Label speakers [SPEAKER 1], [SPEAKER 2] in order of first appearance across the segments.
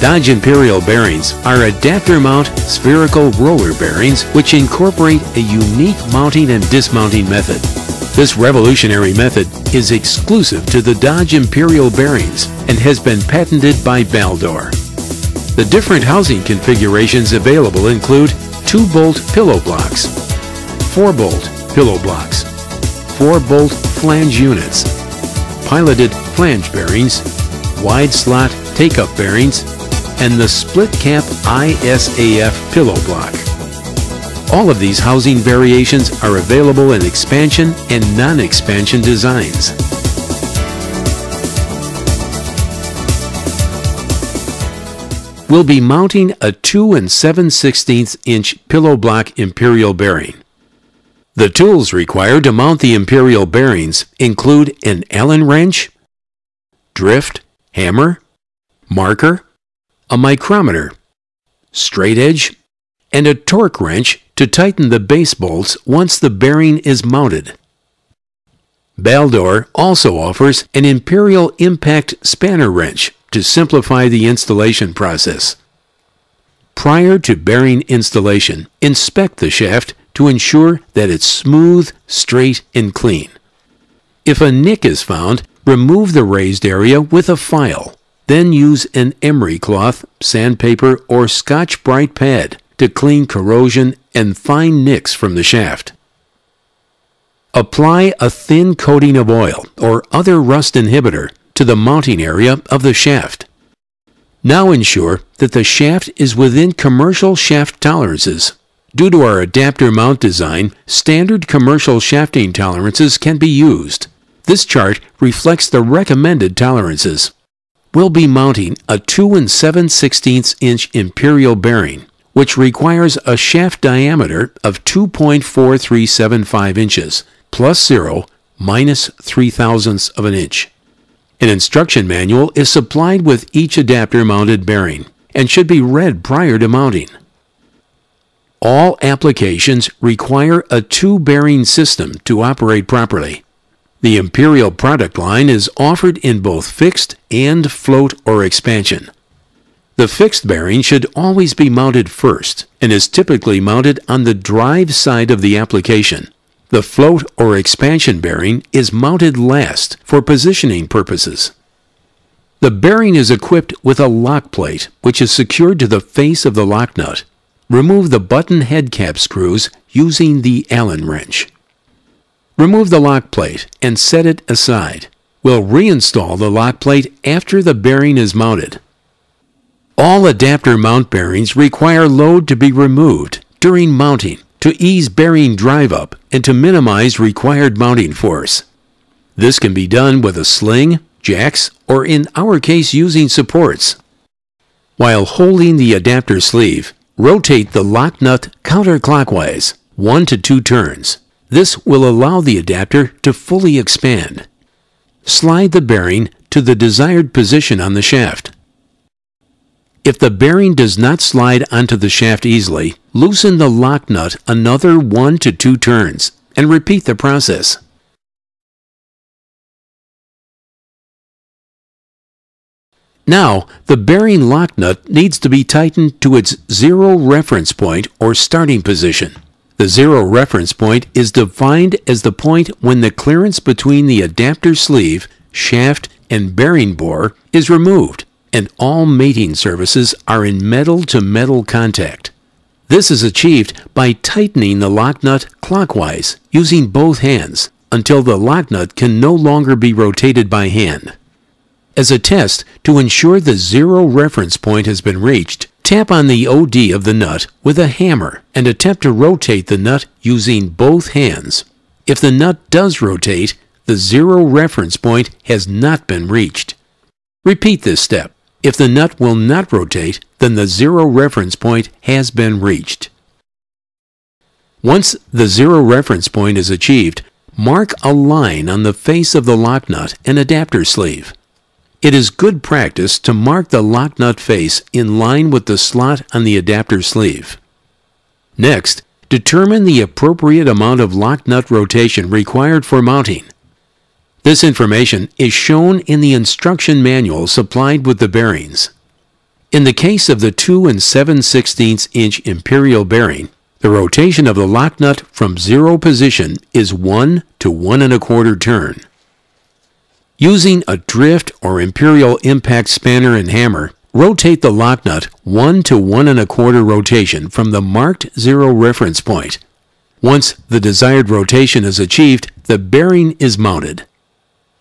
[SPEAKER 1] Dodge Imperial bearings are adapter mount spherical roller bearings which incorporate a unique mounting and dismounting method. This revolutionary method is exclusive to the Dodge Imperial bearings and has been patented by Baldor. The different housing configurations available include 2-bolt pillow blocks, 4-bolt pillow blocks, 4-bolt flange units, piloted flange bearings, wide slot take-up bearings, and the split cap ISAF pillow block. All of these housing variations are available in expansion and non-expansion designs. We'll be mounting a 2 7/16 inch pillow block Imperial bearing. The tools required to mount the Imperial bearings include an Allen wrench, drift, hammer, marker, a micrometer, straight edge, and a torque wrench to tighten the base bolts once the bearing is mounted. Baldor also offers an Imperial Impact Spanner wrench to simplify the installation process. Prior to bearing installation, inspect the shaft to ensure that it's smooth, straight, and clean. If a nick is found, remove the raised area with a file. Then use an emery cloth, sandpaper, or Scotch-Brite pad to clean corrosion and fine nicks from the shaft. Apply a thin coating of oil or other rust inhibitor to the mounting area of the shaft. Now ensure that the shaft is within commercial shaft tolerances. Due to our adapter mount design, standard commercial shafting tolerances can be used. This chart reflects the recommended tolerances. We'll be mounting a 2 7/16 inch Imperial bearing, which requires a shaft diameter of 2.4375 inches, plus 0, minus 0.003 of an inch. An instruction manual is supplied with each adapter-mounted bearing and should be read prior to mounting. All applications require a 2-bearing system to operate properly. The Imperial product line is offered in both fixed and float or expansion. The fixed bearing should always be mounted first and is typically mounted on the drive side of the application. The float or expansion bearing is mounted last for positioning purposes. The bearing is equipped with a lock plate which is secured to the face of the lock nut. Remove the button head cap screws using the Allen wrench. Remove the lock plate and set it aside. We'll reinstall the lock plate after the bearing is mounted. All adapter mount bearings require load to be removed during mounting to ease bearing drive up and to minimize required mounting force. This can be done with a sling, jacks, or in our case using supports. While holding the adapter sleeve, rotate the lock nut counterclockwise 1 to 2 turns. This will allow the adapter to fully expand. Slide the bearing to the desired position on the shaft. If the bearing does not slide onto the shaft easily, loosen the lock nut another 1 to 2 turns and repeat the process. Now, the bearing lock nut needs to be tightened to its 0 reference point or starting position. The 0 reference point is defined as the point when the clearance between the adapter sleeve, shaft, and bearing bore is removed, and all mating surfaces are in metal-to-metal contact. This is achieved by tightening the lock nut clockwise using both hands until the lock nut can no longer be rotated by hand. As a test, to ensure the 0 reference point has been reached, tap on the OD of the nut with a hammer and attempt to rotate the nut using both hands. If the nut does rotate, the 0 reference point has not been reached. Repeat this step. If the nut will not rotate, then the 0 reference point has been reached. Once the 0 reference point is achieved, mark a line on the face of the lock nut and adapter sleeve. It is good practice to mark the lock nut face in line with the slot on the adapter sleeve. Next, determine the appropriate amount of lock nut rotation required for mounting. This information is shown in the instruction manual supplied with the bearings. In the case of the 2 7/16" Imperial bearing, the rotation of the lock nut from zero position is 1 to 1 1/4 turn. Using a drift or Imperial impact spanner and hammer, rotate the lock nut 1 to 1 1/4 rotation from the marked zero reference point. Once the desired rotation is achieved, the bearing is mounted.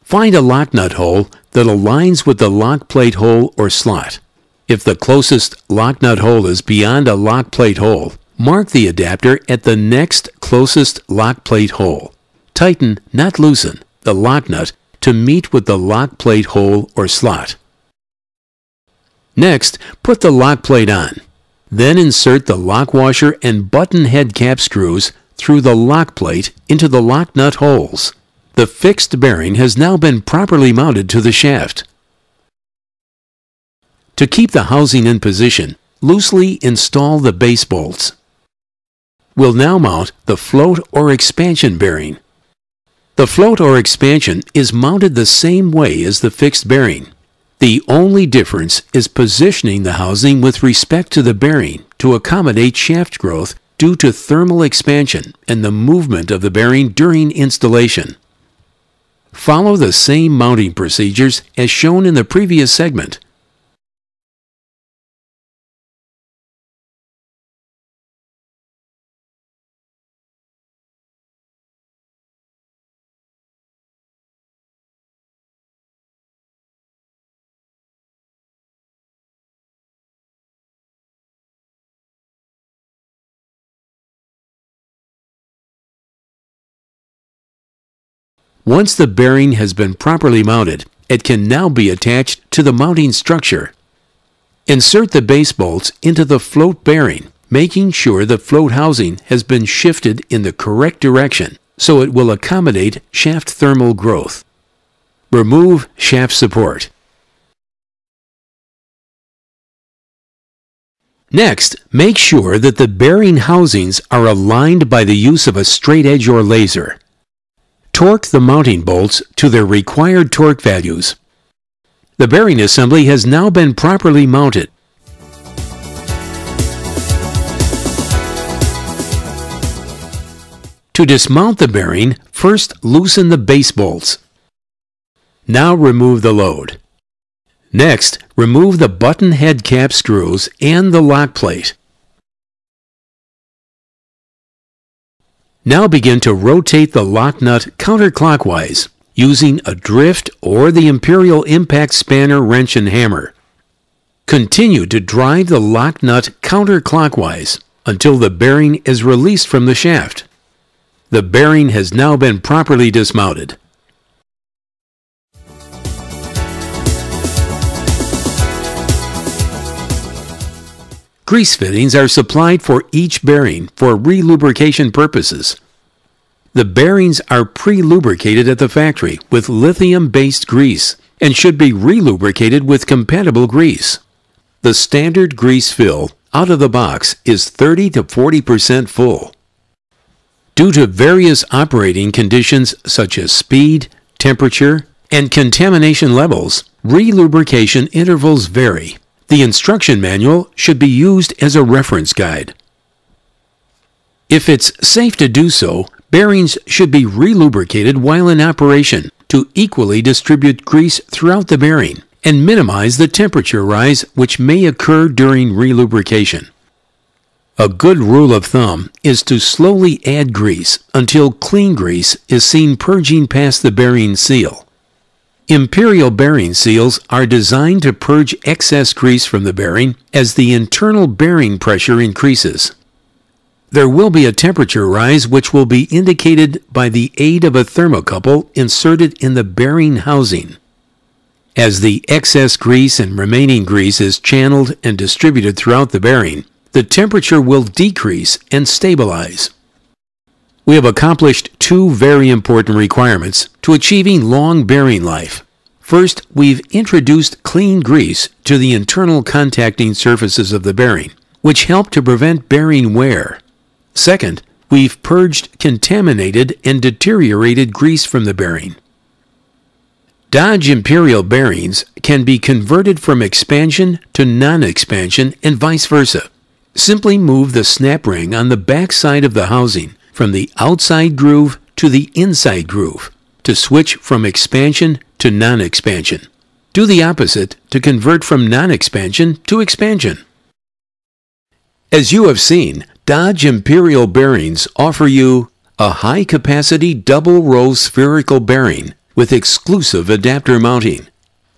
[SPEAKER 1] Find a lock nut hole that aligns with the lock plate hole or slot. If the closest lock nut hole is beyond a lock plate hole, mark the adapter at the next closest lock plate hole. Tighten, not loosen, the lock nut to meet with the lock plate hole or slot. Next, put the lock plate on. Then insert the lock washer and button head cap screws through the lock plate into the lock nut holes. The fixed bearing has now been properly mounted to the shaft. To keep the housing in position, loosely install the base bolts. We'll now mount the float or expansion bearing. The float or expansion is mounted the same way as the fixed bearing. The only difference is positioning the housing with respect to the bearing to accommodate shaft growth due to thermal expansion and the movement of the bearing during installation. Follow the same mounting procedures as shown in the previous segment. Once the bearing has been properly mounted, it can now be attached to the mounting structure. Insert the base bolts into the float bearing, making sure the float housing has been shifted in the correct direction so it will accommodate shaft thermal growth. Remove shaft support. Next, make sure that the bearing housings are aligned by the use of a straight edge or laser. Torque the mounting bolts to their required torque values. The bearing assembly has now been properly mounted. To dismount the bearing, first loosen the base bolts. Now remove the load. Next, remove the button head cap screws and the lock plate. Now begin to rotate the lock nut counterclockwise using a drift or the Imperial impact spanner, wrench, and hammer. Continue to drive the lock nut counterclockwise until the bearing is released from the shaft. The bearing has now been properly dismounted. Grease fittings are supplied for each bearing for relubrication purposes. The bearings are pre-lubricated at the factory with lithium-based grease and should be relubricated with compatible grease. The standard grease fill out of the box is 30 to 40% full. Due to various operating conditions such as speed, temperature, and contamination levels, relubrication intervals vary. The instruction manual should be used as a reference guide. If it's safe to do so, bearings should be relubricated while in operation to equally distribute grease throughout the bearing and minimize the temperature rise which may occur during relubrication. A good rule of thumb is to slowly add grease until clean grease is seen purging past the bearing seal. Imperial bearing seals are designed to purge excess grease from the bearing as the internal bearing pressure increases. There will be a temperature rise which will be indicated by the aid of a thermocouple inserted in the bearing housing. As the excess grease and remaining grease is channeled and distributed throughout the bearing, the temperature will decrease and stabilize. We have accomplished two very important requirements to achieving long bearing life. First, we've introduced clean grease to the internal contacting surfaces of the bearing, which help to prevent bearing wear. Second, we've purged contaminated and deteriorated grease from the bearing. Dodge Imperial bearings can be converted from expansion to non-expansion and vice versa. Simply move the snap ring on the back side of the housing from the outside groove to the inside groove to switch from expansion to non-expansion. Do the opposite to convert from non-expansion to expansion. As you have seen, Dodge Imperial bearings offer you a high-capacity double-row spherical bearing with exclusive adapter mounting,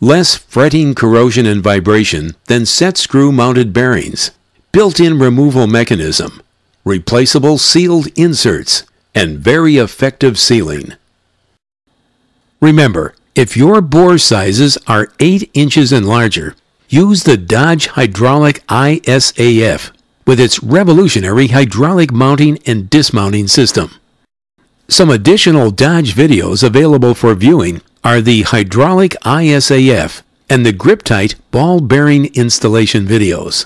[SPEAKER 1] less fretting, corrosion, and vibration than set screw-mounted bearings, built-in removal mechanism, replaceable sealed inserts, and very effective sealing. Remember, if your bore sizes are 8 inches and larger, use the Dodge Hydraulic ISAF with its revolutionary hydraulic mounting and dismounting system. Some additional Dodge videos available for viewing are the Hydraulic ISAF and the Grip-Tight ball bearing installation videos.